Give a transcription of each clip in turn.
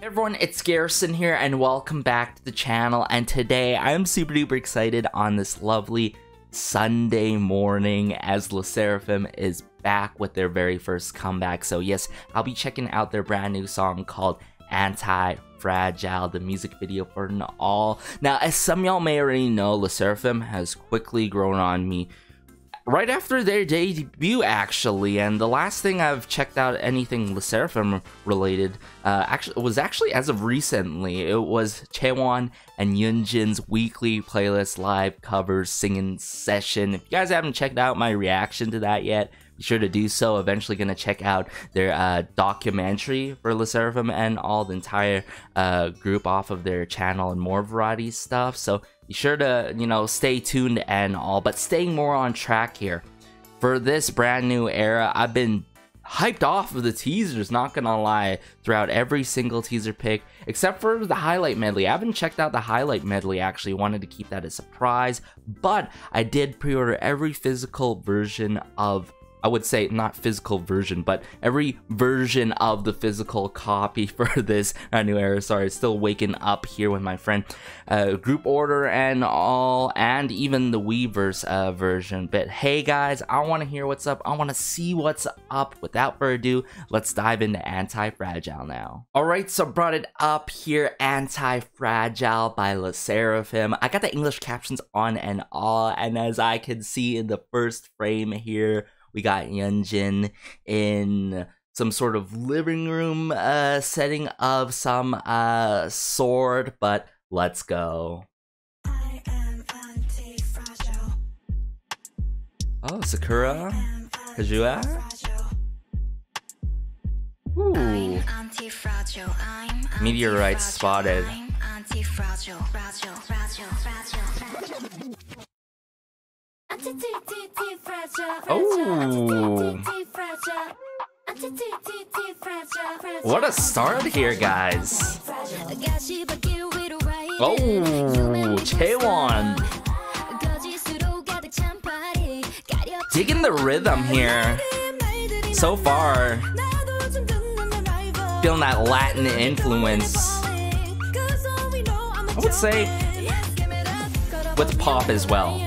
Everyone, it's Garrison here and welcome back to the channel, and today I'm super duper excited on this lovely Sunday morning as Sserafim is back with their very first comeback. So yes, I'll be checking out their brand new song called Antifragile, the music video for it all. Now, as some y'all may already know, Sserafim has quickly grown on me right after their debut, actually, and the last thing I've checked out anything Sserafim related was actually as of recently. It was Chaewon and Yoonjin's weekly playlist live covers singing session. If you guys haven't checked out my reaction to that yet, be sure to do so. Eventually gonna check out their documentary for Sserafim and all the entire group off of their channel and more variety stuff. So be sure to, you know, stay tuned and all. But staying more on track here for this brand new era, I've been hyped off of the teasers, not gonna lie, throughout every single teaser pick except for the highlight medley. I haven't checked out the highlight medley, actually wanted to keep that a surprise, but I did pre-order every physical version of, I would say not physical version, but every version of the physical copy for this new era. Sorry, still waking up here with my friend. Group order and all, and even the Weverse version. But hey guys, I want to hear what's up. I want to see what's up. Without further ado, let's dive into Antifragile now. Alright, so brought it up here, Antifragile by Sserafim. I got the English captions on and all, and as I can see in the first frame here, we got Yoonjin in some sort of living room setting of some sort, but let's go. I am anti-fragile. Oh, Sakura, Kajua. Ooh. I'm anti-fragile. I'm Meteorite spotted. I'm anti-fragile. Fragile, fragile, fragile. Oh, what a start here, guys. Oh, Chaewon digging the rhythm here so far, feeling that Latin influence, I would say, with pop as well.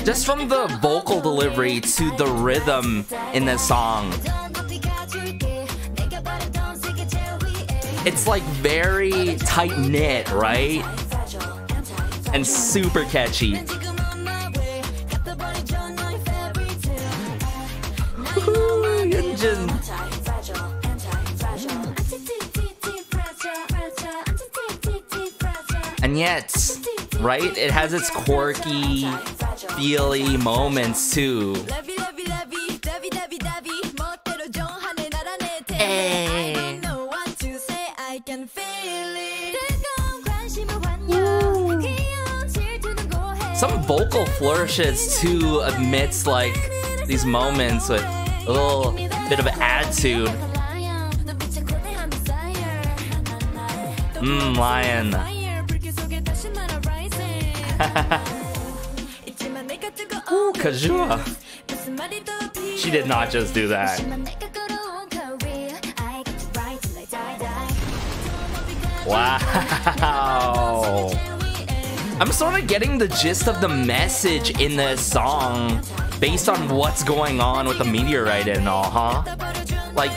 Just from the vocal delivery to the rhythm in this song, it's like very tight-knit, right? And super catchy. Yoonjin. And yet, right, it has its quirky, feely moments too. Hey. Some vocal flourishes too amidst like these moments with a little bit of attitude. Lion. Ooh, Kajua. She did not just do that. Wow. I'm sort of getting the gist of the message in this song based on what's going on with the meteorite and all, huh? Like,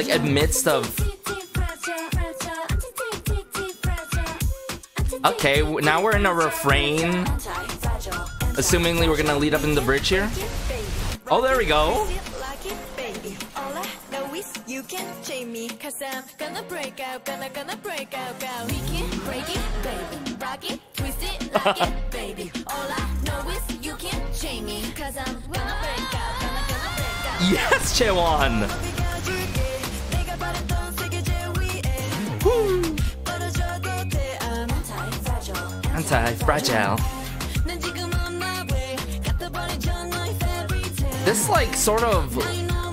amidst of... Okay, now we're in a refrain. Assumingly we're gonna lead up in the bridge here. Oh, there we go. You can chain me, cause I'm gonna break out, gonna break out. We can break it, baby. Rock it, twist it, like it, baby. All I know is you can chain me, cause I'm gonna break out, gonna break out. Yes, Chaewon. Woo. Antifragile. This like sort of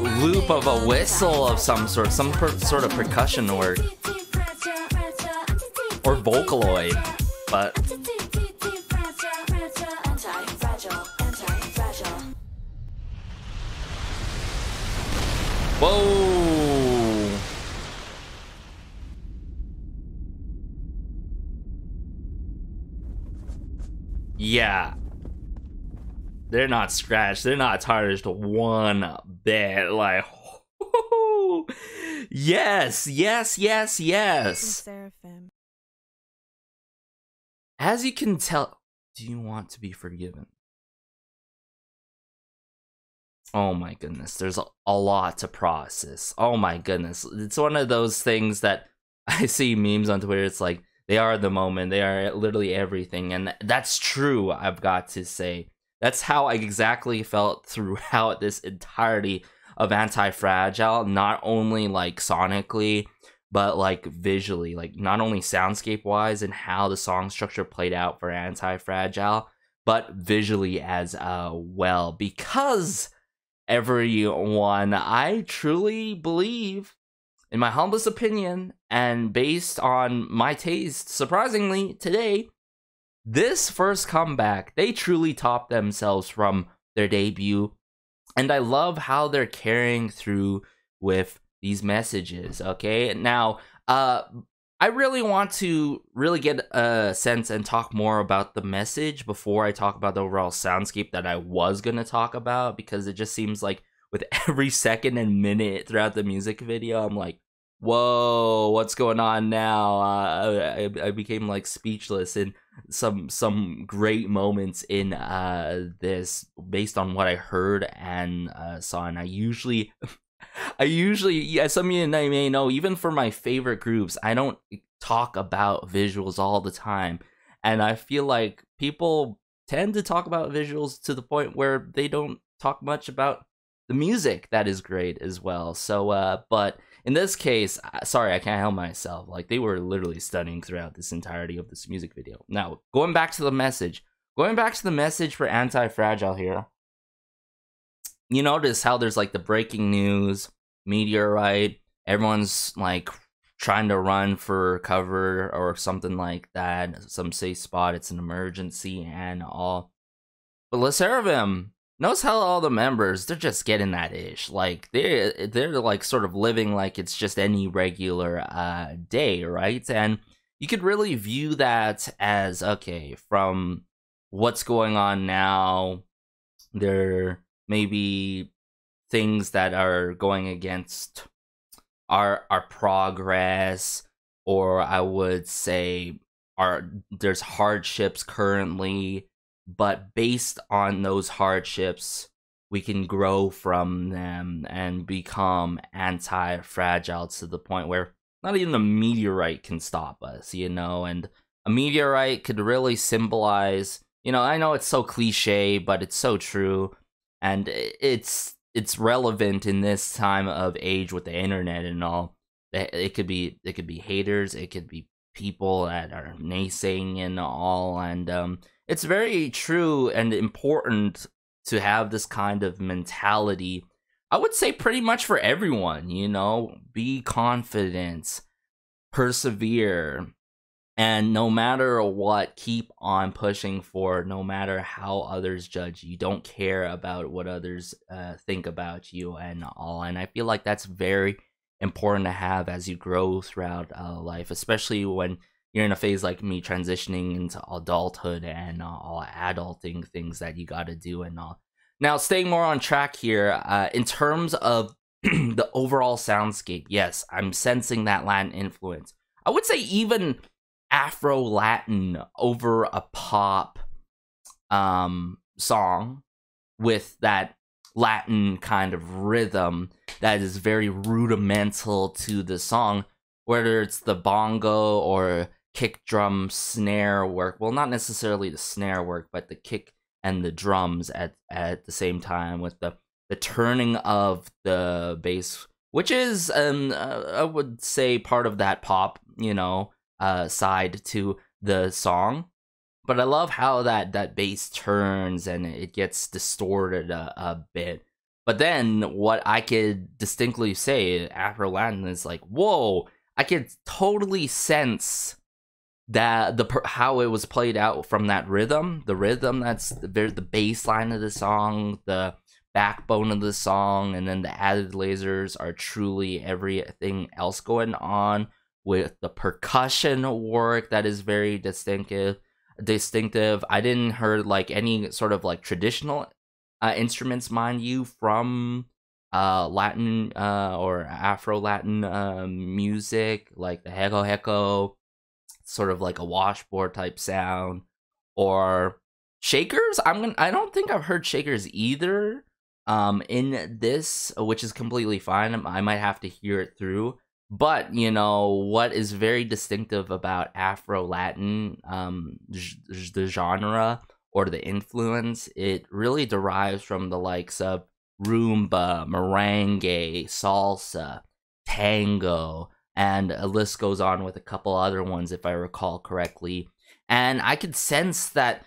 loop of a whistle of some sort, sort of percussion work. Or Vocaloid, but... Whoa! Yeah. They're not scratched. They're not tarnished one bit. Like, yes, yes, yes, yes. Sserafim. As you can tell, do you want to be forgiven? Oh my goodness, there's a lot to process. Oh my goodness, it's one of those things that I see memes on Twitter. It's like, they are the moment, they are literally everything, and that's true, I've got to say. That's how I exactly felt throughout this entirety of Antifragile, not only like sonically, but like visually, like not only soundscape wise and how the song structure played out for Antifragile, but visually as well. Because everyone, I truly believe, in my humblest opinion, and based on my taste, surprisingly today, this first comeback, they truly topped themselves from their debut. And I love how they're carrying through with these messages, okay? Now, I really want to get a sense and talk more about the message before I talk about the overall soundscape that I was going to talk about, because it just seems like with every second and minute throughout the music video, I'm like, whoa, what's going on now? I became like speechless in some great moments in this based on what I heard and saw. And I usually, yeah, some of you may know, even for my favorite groups, I don't talk about visuals all the time. And I feel like people tend to talk about visuals to the point where they don't talk much about the music that is great as well. So, but in this case, sorry, I can't help myself. Like, they were literally stunning throughout this entirety of this music video. Now, going back to the message for Antifragile here, you notice how there's like the breaking news, meteorite, everyone's like trying to run for cover or something like that, some safe spot, it's an emergency and all. But Sserafim, notice how all the members, they're just getting that ish. Like, they're like sort of living like it's just any regular day, right? And you could really view that as, okay, from what's going on now, there may be things that are going against our progress, or I would say there's hardships currently, but based on those hardships, we can grow from them and become anti-fragile to the point where not even a meteorite can stop us, you know? And a meteorite could really symbolize, you know, I know it's so cliche, but it's so true. And it's relevant in this time of age with the internet and all. It could be haters, it could be people that are naysaying and all, and it's very true and important to have this kind of mentality. I would say pretty much for everyone, you know, be confident, persevere, and no matter what, keep on pushing forward, no matter how others judge you. Don't care about what others think about you and all. And I feel like that's very important to have as you grow throughout life, especially when you're in a phase like me, transitioning into adulthood and all adulting things that you got to do and all. Now, staying more on track here, in terms of the overall soundscape, yes, I'm sensing that Latin influence. I would say even Afro-Latin over a pop song with that Latin kind of rhythm that is very rudimental to the song, whether it's the bongo or kick drum snare work. Well, not necessarily the snare work, but the kick and the drums at the same time, with the turning of the bass, which is I would say part of that pop, you know, side to the song. But I love how that bass turns and it gets distorted a bit. But then what I could distinctly say, Afro Latin, is like, whoa, I could totally sense that how it was played out from that rhythm. The rhythm, that's the bass line of the song, the backbone of the song, and then the added lasers are truly everything else going on with the percussion work that is very distinctive. I didn't hear like any sort of like traditional instruments, mind you, from Latin or Afro-Latin music, like the heko, sort of like a washboard type sound, or shakers. I don't think I've heard shakers either in this, which is completely fine. I might have to hear it through. But, you know, what is very distinctive about Afro-Latin, the genre or the influence, it really derives from the likes of rumba, merengue, salsa, tango, and a list goes on with a couple other ones, if I recall correctly. And I could sense that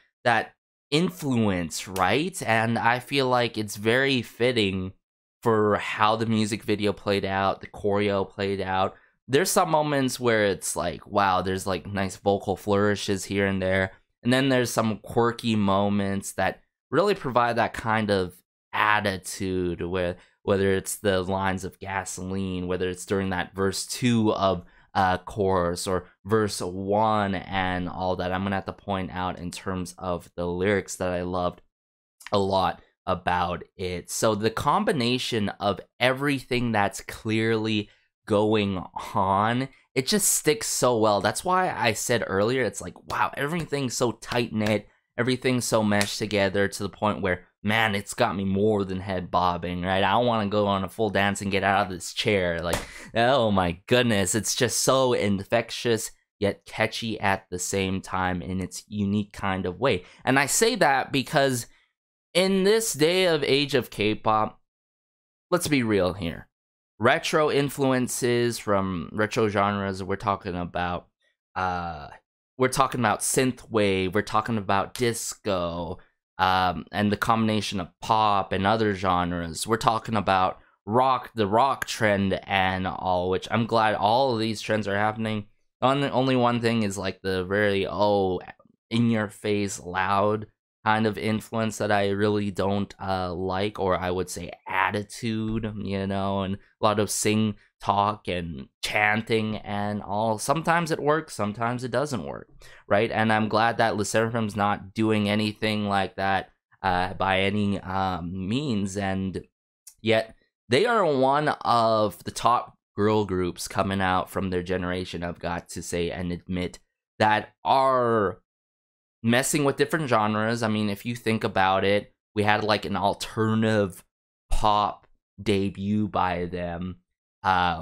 influence, right? And I feel like it's very fitting for how the music video played out, the choreo played out. There's some moments where it's like, wow, there's like nice vocal flourishes here and there. And then there's some quirky moments that really provide that kind of attitude, whether it's the lines of gasoline, whether it's during that verse 2 of chorus or verse 1 and all that. I'm gonna have to point out in terms of the lyrics that I loved a lot about it. So the combination of everything that's clearly going on, it just sticks so well. That's why I said earlier, it's like, wow, everything's so tight-knit, everything's so meshed together to the point where, man, it's got me more than head bobbing, right? I want to go on a full dance and get out of this chair. Like, oh my goodness, it's just so infectious yet catchy at the same time in its unique kind of way. And I say that because in this day of age of K-pop, let's be real here. Retro influences from retro genres, we're talking about synthwave, we're talking about disco, and the combination of pop and other genres. We're talking about rock, the rock trend and all, which I'm glad all of these trends are happening. Only one thing is like the very, in-your-face, loud kind of influence that I really don't like, or I would say attitude, you know, and a lot of sing talk and chanting and all. Sometimes it works, sometimes it doesn't work, right? And I'm glad that Seraphim's not doing anything like that by any means, and yet they are one of the top girl groups coming out from their generation, I've got to say and admit, that are messing with different genres. I mean, if you think about it, we had like an alternative pop debut by them,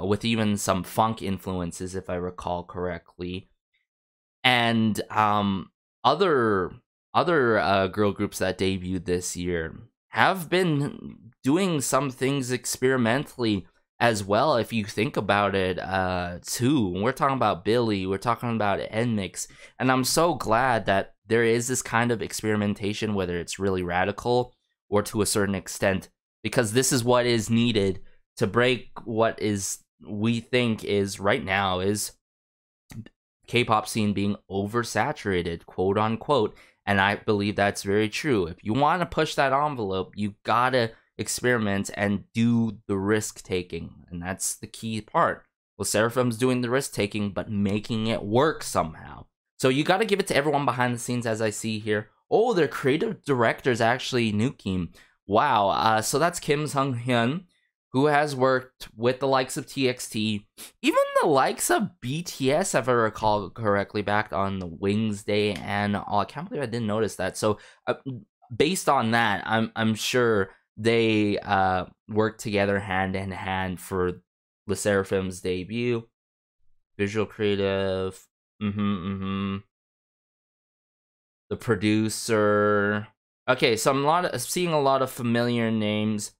with even some funk influences, if I recall correctly. And other girl groups that debuted this year have been doing some things experimentally as well, if you think about it, too. We're talking about Billy, we're talking about NMIX, and I'm so glad that there is this kind of experimentation, whether it's really radical or to a certain extent, because this is what is needed to break what is, we think is right now, is K-pop scene being oversaturated, quote unquote. And I believe that's very true. If you want to push that envelope, you gotta experiment and do the risk taking, and that's the key part. Well, Seraphim's doing the risk taking, but making it work somehow. So you got to give it to everyone behind the scenes, as I see here. Oh, their creative director's actually Nukim. Wow. So that's Kim Sung-hyun, who has worked with the likes of TXT, even the likes of BTS, if I recall correctly, back on the Wings Day and all. I can't believe I didn't notice that. So based on that, I'm sure they worked together hand in hand for Seraphim's debut. Visual creative. The producer. Okay, so I'm seeing a lot of familiar names,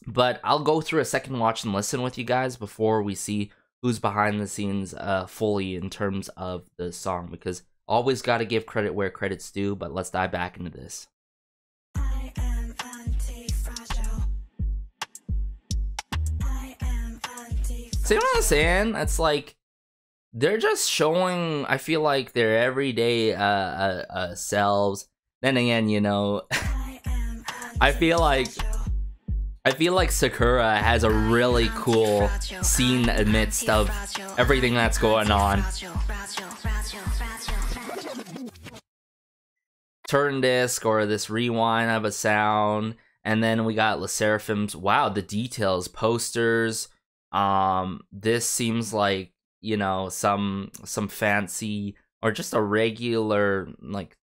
but I'll go through a second watch and listen with you guys before we see who's behind the scenes fully in terms of the song, because always got to give credit where credit's due. But let's dive back into this. I am anti-fragile. See what I'm saying? It's like they're just showing, I feel like, their everyday selves. Then again, you know, I feel like Sakura has a really cool scene amidst of everything that's going on. Turn disc or this rewind of a sound, and then we got Seraphim's. Wow, the details, posters. This seems like, you know, some fancy or just a regular like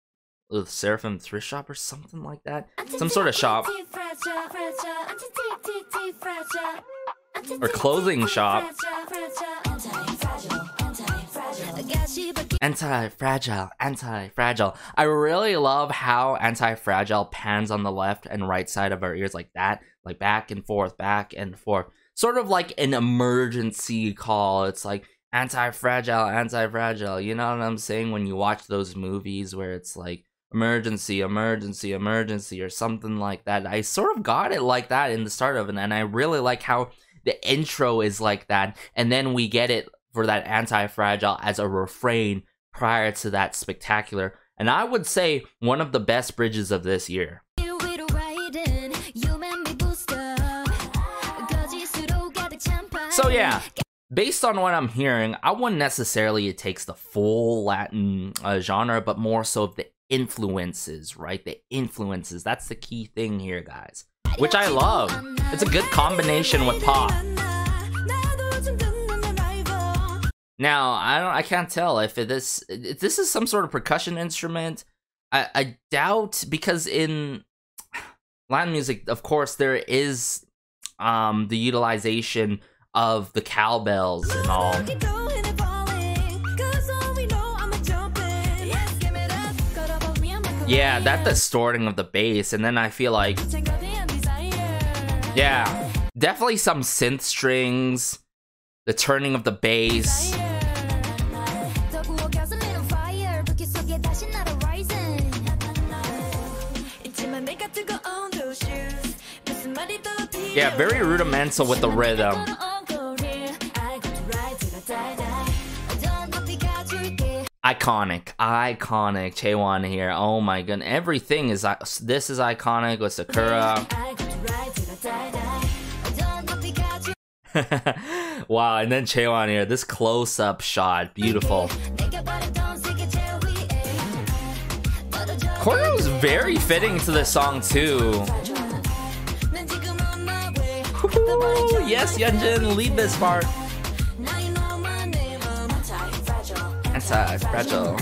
Seraphim thrift shop or something like that. Some sort of shop or clothing shop. Antifragile, Antifragile. I really love how Antifragile pans on the left and right side of our ears like that, like back and forth, sort of like an emergency call. It's like Antifragile, Antifragile. You know what I'm saying? When you watch those movies where it's like emergency, emergency, emergency, or something like that. I sort of got it like that in the start of it, and I really like how the intro is like that, and then we get it for that Antifragile as a refrain prior to that spectacular, and I would say one of the best bridges of this year. So yeah, based on what I'm hearing, I wouldn't necessarily it takes the full Latin genre, but more so the influences, right? The influences, that's the key thing here, guys, which I love. It's a good combination with pop. Now, I can't tell if this is some sort of percussion instrument. I doubt, because in Latin music, of course, there is the utilization of the cowbells and all. Yeah, that distorting of the bass, and then I feel like, yeah, definitely some synth strings, the turning of the bass. Yeah, very rudimental with the rhythm. Iconic, Chaewon here. Oh my goodness, everything is, this is iconic with Sakura. Wow, and then Chaewon here, this close-up shot, beautiful. Choreo is very fitting to this song too. Yes, Yeonjun, lead this part. Antifragile.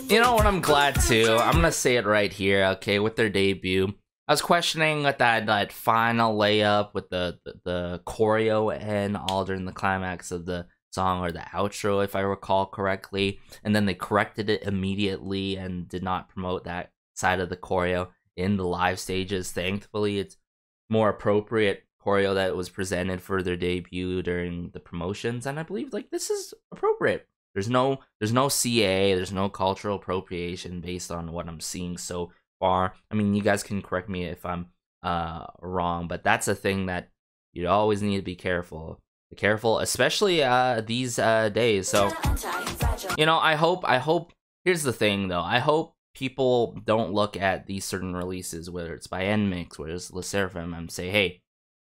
You know what, I'm glad too. I'm gonna say it right here, okay, with their debut. I was questioning with that final layup with the choreo and all during the climax of the song, or the outro, if I recall correctly. And then they corrected it immediately and did not promote that side of the choreo in the live stages. Thankfully, it's more appropriate choreo that was presented for their debut during the promotions, and I believe like this is appropriate. There's no CA, there's no cultural appropriation based on what I'm seeing so far. I mean, you guys can correct me if I'm wrong, but that's a thing that you always need to be careful, especially these days. So, you know, I hope. Here's the thing, though. I hope people don't look at these certain releases, whether it's by NMIX, whether it's Sserafim, and say, hey,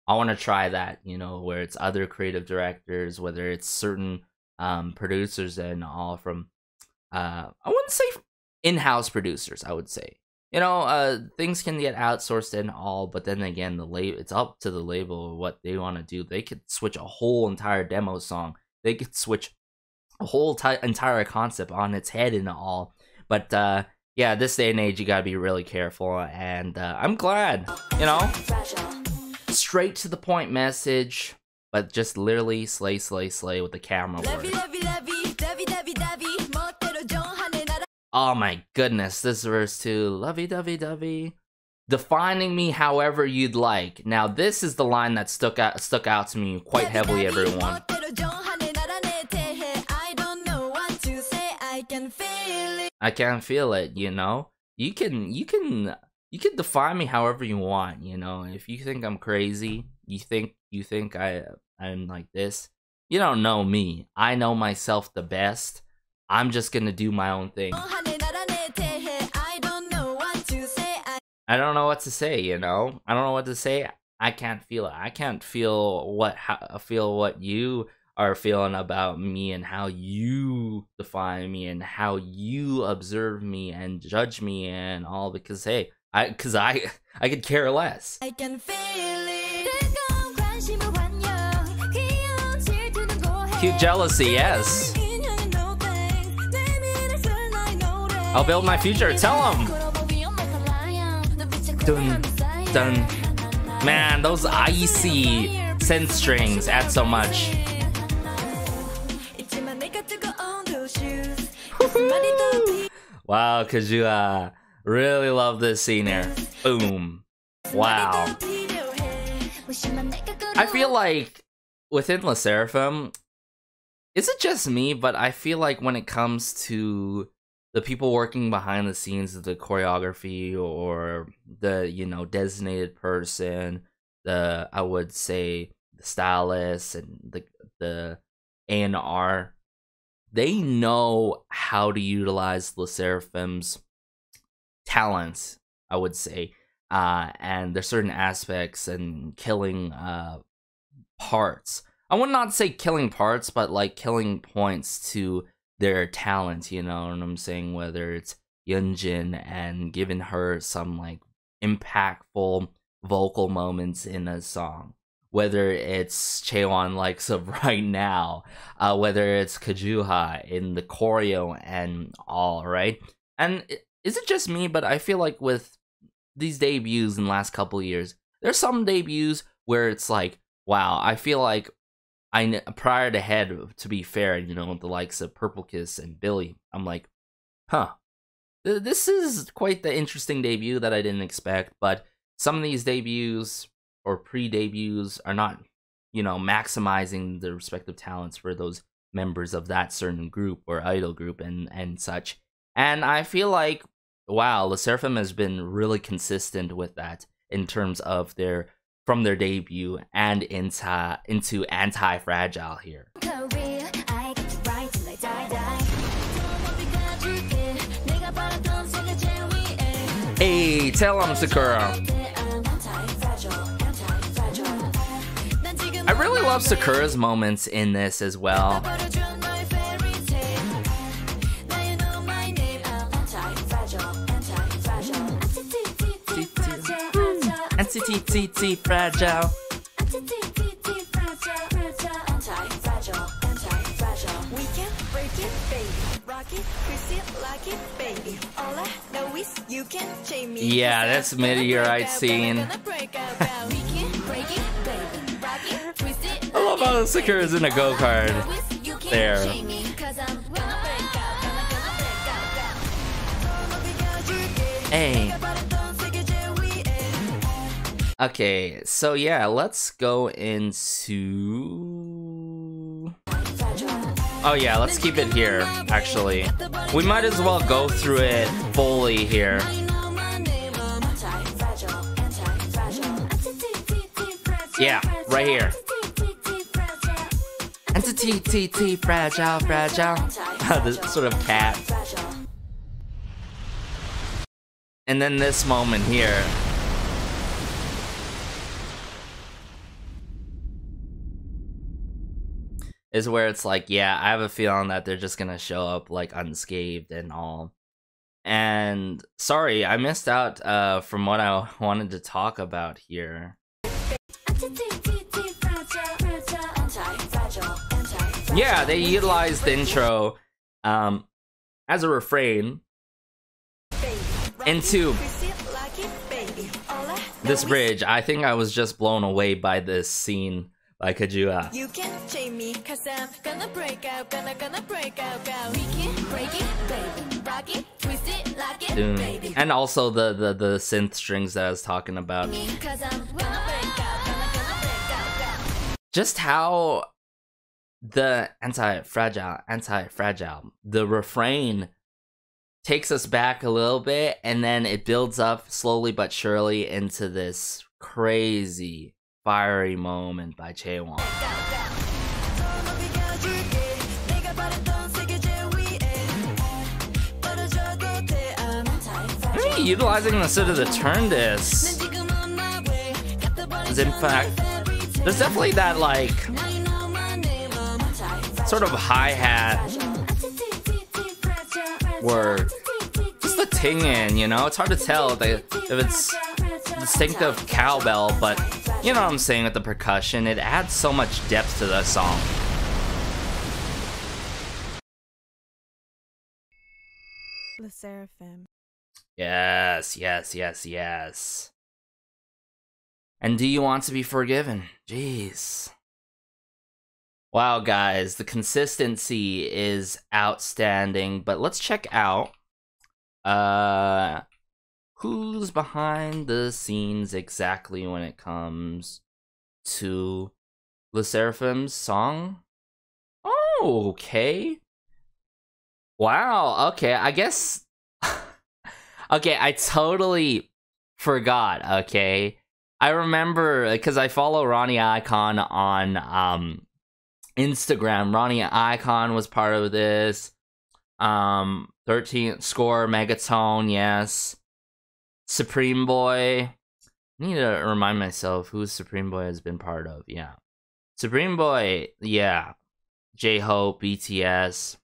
I want to try that, you know, where it's other creative directors, whether it's certain producers and all from, I wouldn't say in-house producers, I would say. You know, things can get outsourced and all, but then again, it's up to the label what they want to do. They could switch a whole entire demo song. They could switch a whole entire concept on its head and all. But yeah, this day and age, you gotta be really careful. And I'm glad, you know, straight to the point message, but just literally slay with the camera work. Oh my goodness, this verse too. Lovey-dovey-dovey. Defining me however you'd like. Now this is the line that stuck out to me quite heavily, everyone. I can feel it, you know? You can you can define me however you want, you know. If you think I'm crazy, you think I'm like this, you don't know me. I know myself the best. I'm just gonna do my own thing. I don't know what to say, you know. I don't know what to say. I can't feel it. I can't feel what you are feeling about me and how you define me and how you observe me and judge me and all, because hey, I could care less. I can feel it. Cute jealousy, yes. I'll build my future. Tell him. Dun dun. Man, those icy synth strings add so much. Wow, Kajua, really love this scene here. Boom. Wow. I feel like within Sserafim, is it just me, but I feel like when it comes to the people working behind the scenes of the choreography or the, you know, designated person, I would say the stylist and the A&R, they know how to utilize Seraphim's talents, I would say, and there's certain aspects and killing parts. I would not say killing parts, but like killing points to their talent, you know what I'm saying? Whether it's Yunjin and giving her some like impactful vocal moments in a song, whether it's Chaewon likes of right now, whether it's Kajuha in the choreo and all, right? And is it just me, but I feel like with these debuts in the last couple of years, there's some debuts where it's like, wow, I feel like prior to Head, to be fair, you know, the likes of Purple Kiss and Billy, I'm like, huh, this is quite the interesting debut that I didn't expect. But some of these debuts or pre-debuts are not, you know, maximizing the respective talents for those members of that certain group or idol group and such. And I feel like, wow, Sserafim has been really consistent with that in terms of from their debut and into Antifragile here. Hey, tell him, Sakura. I really love Sakura's moments in this as well. Anti-fragile. We can break it, baby. Rock it, twist it, lock it, baby. All I know is you can chain me. Yeah, that's meteorite scene. I love how Sakura's in a go-kart there. Hey. Okay, so yeah, let's go into... Oh yeah, let's keep it here, actually. We might as well go through it fully here. Yeah, right here. Anti-fragile, fragile. This sort of cat. And then this moment here. Is where it's like, yeah, I have a feeling that they're just gonna show up like unscathed and all. And sorry, I missed out from what I wanted to talk about here. Yeah, they utilized the intro as a refrain into this bridge. I think I was just blown away by this scene by Kajua. You can chain me, cause I'm gonna break out, gonna break out. We can break it, baby. Rock it, twist it, lock it, baby. And also the synth strings that I was talking about. Just how the anti-fragile, the refrain takes us back a little bit, and then it builds up slowly but surely into this crazy fiery moment by Chaewon. Maybe utilizing instead of the turn disc is in fact, there's definitely that like sort of hi-hat work. Just the ting-in, you know? It's hard to tell if it's distinctive cowbell, but you know what I'm saying with the percussion. It adds so much depth to the song. Sserafim. Yes, yes, yes, yes. And do you want to be forgiven? Jeez. Wow, guys, the consistency is outstanding, but let's check out who's behind the scenes exactly when it comes to Seraphim's song. Oh, okay. Wow, okay, I guess okay, I totally forgot, okay? I remember, because I follow Ronnie Icon on Instagram. Ronnie Icon was part of this. 13th Score, Megatone, yes. Supreme Boy. I need to remind myself who Supreme Boy has been part of, yeah. Supreme Boy, yeah. J-Hope, BTS.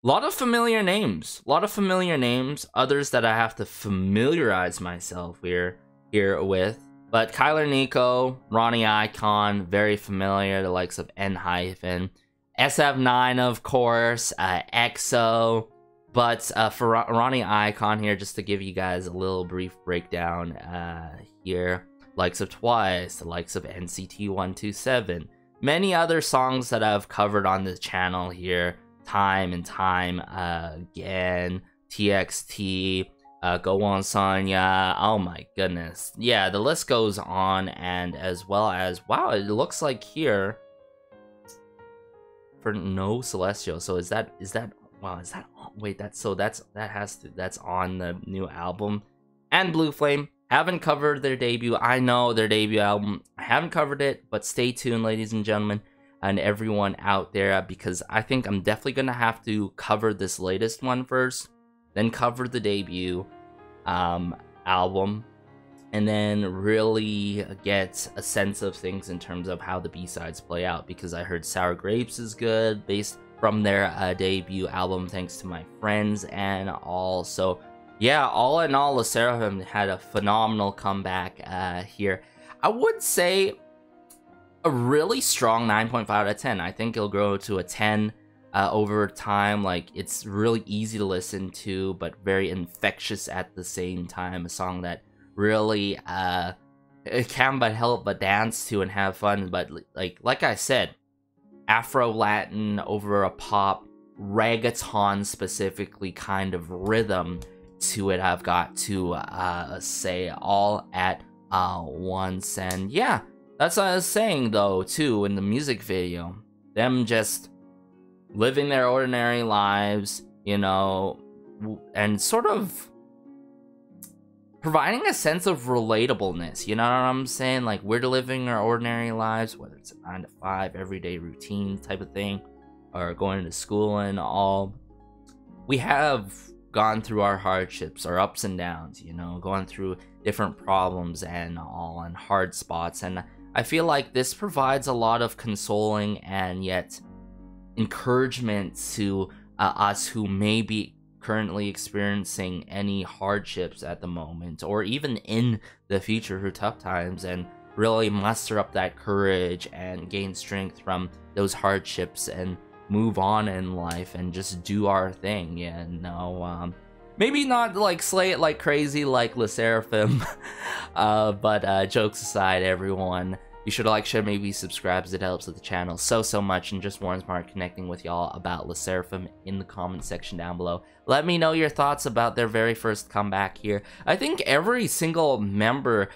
A lot of familiar names. Others that I have to familiarize myself here with. But Kyler Nico, Ronnie Icon, very familiar. The likes of N-Hyphen. SF9, of course. EXO. But for Ronnie Icon here, just to give you guys a little brief breakdown here. Likes of Twice. The likes of NCT 127. Many other songs that I've covered on the channel here. Time and time again. TXT, Go On Sonya, oh my goodness. Yeah, the list goes on, and as well as, wow, it looks like here for No Celestial. So is that wow, is that, wait, that's on the new album. And Blue Flame, haven't covered their debut. I know their debut album, I haven't covered it, but stay tuned, ladies and gentlemen, and everyone out there, because I think I'm definitely gonna have to cover this latest one first, then cover the debut album, and then really get a sense of things in terms of how the B-sides play out, because I heard Sour Grapes is good based from their debut album, thanks to my friends and all. So yeah, all in all, Sserafim had a phenomenal comeback here. I would say a really strong 9.5 out of 10. I think it'll grow to a 10 over time. Like, it's really easy to listen to, but very infectious at the same time. A song that really it can't but help but dance to and have fun. But like I said, Afro-Latin over a pop, reggaeton specifically kind of rhythm to it, I've got to say, all at once. And yeah, that's what I was saying, though, too, in the music video. Them just living their ordinary lives, you know, and sort of providing a sense of relatableness, you know what I'm saying? Like, we're living our ordinary lives, whether it's a 9 to 5, everyday routine type of thing, or going to school and all. We have gone through our hardships, our ups and downs, you know, going through different problems and all, and hard spots, and I feel like this provides a lot of consoling and yet encouragement to us who may be currently experiencing any hardships at the moment, or even in the future through tough times, and really muster up that courage and gain strength from those hardships and move on in life and just do our thing, you know. Maybe not like slay it like crazy like Sserafim, but jokes aside, everyone, you should like, share, maybe subscribe, as it helps with the channel so much, and just warms my heart connecting with y'all about Sserafim in the comment section down below. Let me know your thoughts about their very first comeback here. I think every single member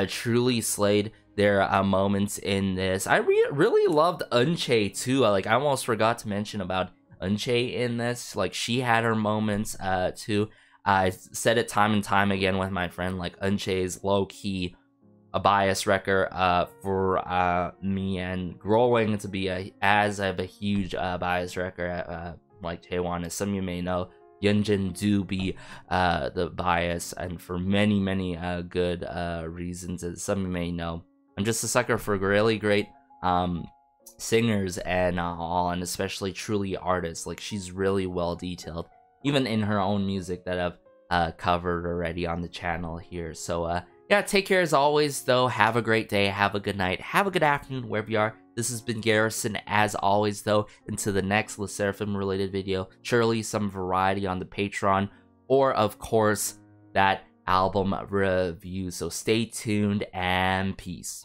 truly slayed their moments in this. I really loved Unche too. Like, I almost forgot to mention about Eunchae in this. Like, she had her moments too. I said it time and time again with my friend, like, Eunchae's low-key a bias wrecker for me, and growing to be as I have a huge bias wrecker at like Taewon. As some of you may know, Yeonjin do be the bias, and for many good reasons, as some of you may know. I'm just a sucker for really great singers and all, and especially truly artists. Like, she's really well detailed, even in her own music that I've covered already on the channel here. So yeah, take care as always, though. Have a great day, have a good night, have a good afternoon, wherever you are. This has been Garrison, as always, though. Until the next Sserafim related video, surely some variety on the Patreon, or of course, that album review. So stay tuned, and peace.